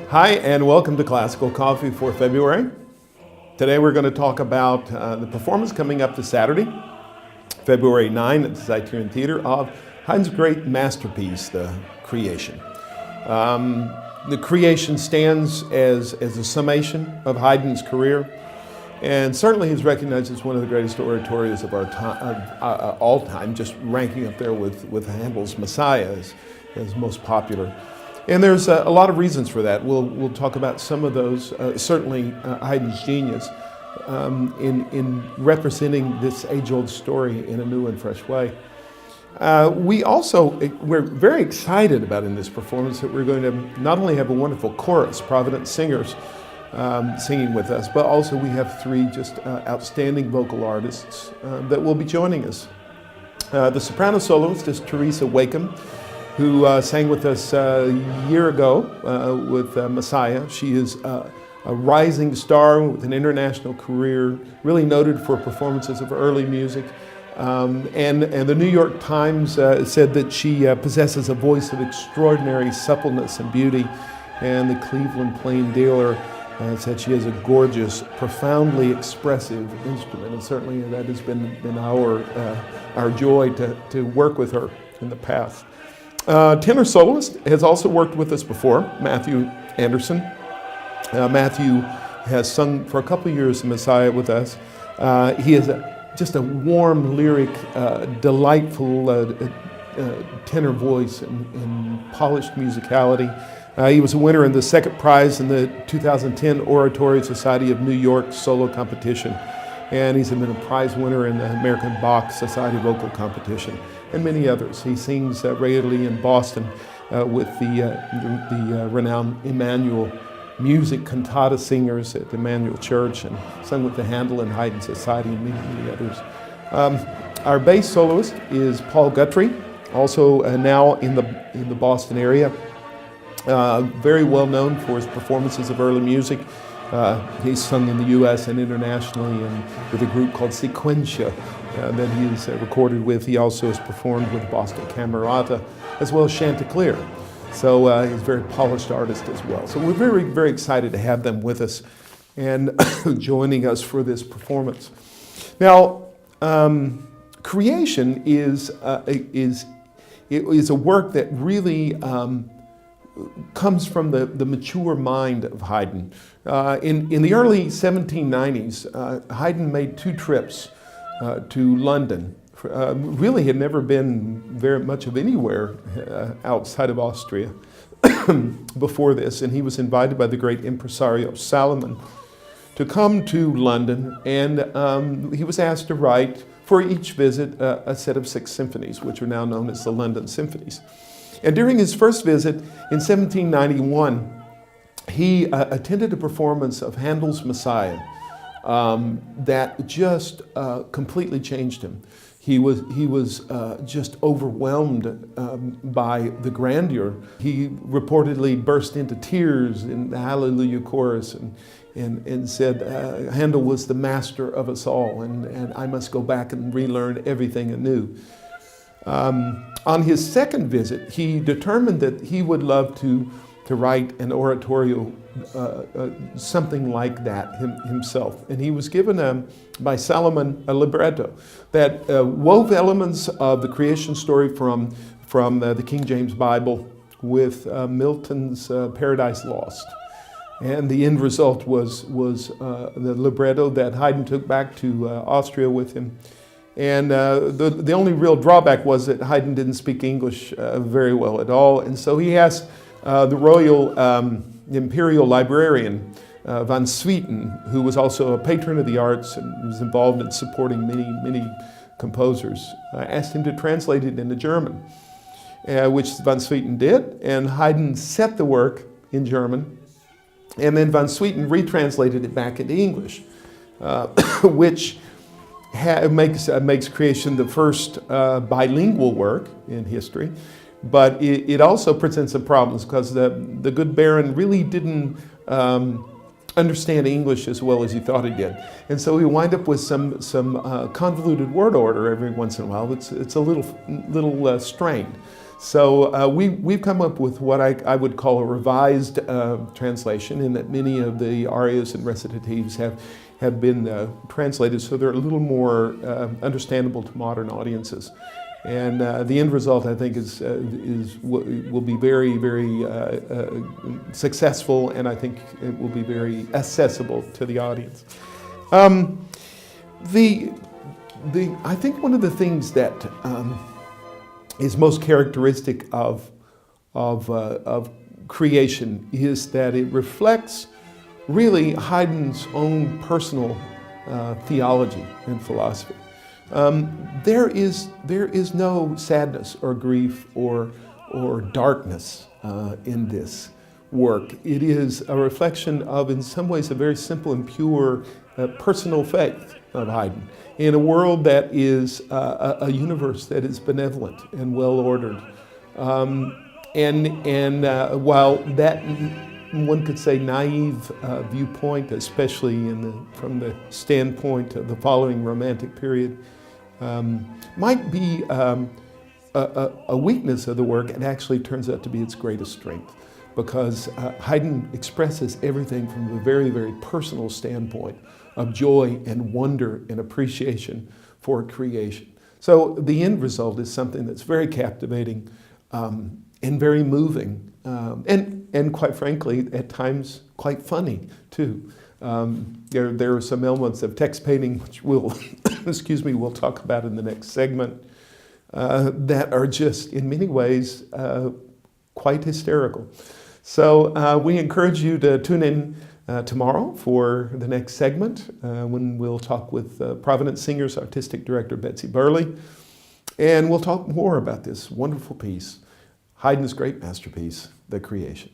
Hi, and welcome to Classical Coffee for February. Today we're going to talk about the performance coming up this Saturday, February 9 at the Zeiterion Theater, of Haydn's great masterpiece, The Creation. The Creation stands as a summation of Haydn's career, and certainly is recognized as one of the greatest oratorios of our time, all time, just ranking up there with Handel's Messiah as most popular. And there's a lot of reasons for that. We'll talk about some of those. Certainly Haydn's genius in representing this age-old story in a new and fresh way. We're very excited about in this performance that we're going to not only have a wonderful chorus, Providence singers, singing with us, but also we have three just outstanding vocal artists that will be joining us. The soprano soloist is Teresa Wakeham, who sang with us a year ago with Messiah. She is a rising star with an international career, really noted for performances of early music. And the New York Times said that she possesses a voice of extraordinary suppleness and beauty, and the Cleveland Plain Dealer said she has a gorgeous, profoundly expressive instrument, and certainly that has been our joy to work with her in the past. Tenor soloist has also worked with us before, Matthew Anderson. Matthew has sung for a couple of years the Messiah with us. He has just a warm, lyric, delightful tenor voice and polished musicality. He was a winner in the second prize in the 2010 Oratory Society of New York solo competition. And he's been a prize winner in the American Bach Society vocal competition, and many others. He sings regularly in Boston with the renowned Emmanuel Music cantata singers at the Emmanuel Church, and sung with the Handel and Haydn Society and many others. Our bass soloist is Paul Guthrie, also now in the Boston area. Very well known for his performances of early music. He's sung in the U.S. and internationally, and with a group called Sequentia that he's recorded with. He also has performed with Boston Camerata as well as Chanticleer. So he's a very polished artist as well. So we're very, very excited to have them with us and joining us for this performance. Now, Creation is a work that really comes from the mature mind of Haydn. In the early 1790s, Haydn made two trips to London. Really had never been very much of anywhere outside of Austria before this, and he was invited by the great impresario Salomon to come to London, and he was asked to write for each visit a set of 6 symphonies, which are now known as the London Symphonies. And during his first visit in 1791, he attended a performance of Handel's Messiah that just completely changed him. He was just overwhelmed by the grandeur. He reportedly burst into tears in the Hallelujah chorus and said Handel was the master of us all, and I must go back and relearn everything anew. On his second visit, he determined that he would love to write an oratorio, something like that himself. And he was given by Salomon a libretto that wove elements of the creation story from the King James Bible with Milton's Paradise Lost. And the end result was the libretto that Haydn took back to Austria with him. And the only real drawback was that Haydn didn't speak English very well at all. And so he asked the royal imperial librarian, Van Swieten, who was also a patron of the arts and was involved in supporting many composers, asked him to translate it into German, which Van Swieten did. And Haydn set the work in German, and then Van Swieten retranslated it back into English, which makes Creation the first bilingual work in history. But it also presents some problems because the good Baron really didn't understand English as well as he thought he did. And so we wind up with some convoluted word order every once in a while. It's a little strained. So we've come up with what I would call a revised translation, in that many of the arias and recitatives have been translated so they're a little more understandable to modern audiences. And the end result, I think, will be very, very successful, and I think it will be very accessible to the audience. I think one of the things that is most characteristic of creation is that it reflects really Haydn's own personal theology and philosophy. There is no sadness or grief or darkness in this work. It is a reflection of, in some ways, a very simple and pure personal faith of Haydn in a world that is a universe that is benevolent and well ordered. While that, one could say, naive viewpoint, especially from the standpoint of the following Romantic period, might be a weakness of the work, and actually turns out to be its greatest strength, because Haydn expresses everything from a very, very personal standpoint of joy and wonder and appreciation for creation. So the end result is something that's very captivating and very moving, and quite frankly, at times quite funny too. There are some elements of text painting, which we'll we'll talk about in the next segment, that are just in many ways quite hysterical. So we encourage you to tune in tomorrow for the next segment, when we'll talk with Providence Singers Artistic Director Betsy Burley, and we'll talk more about this wonderful piece, Haydn's great masterpiece, The Creation.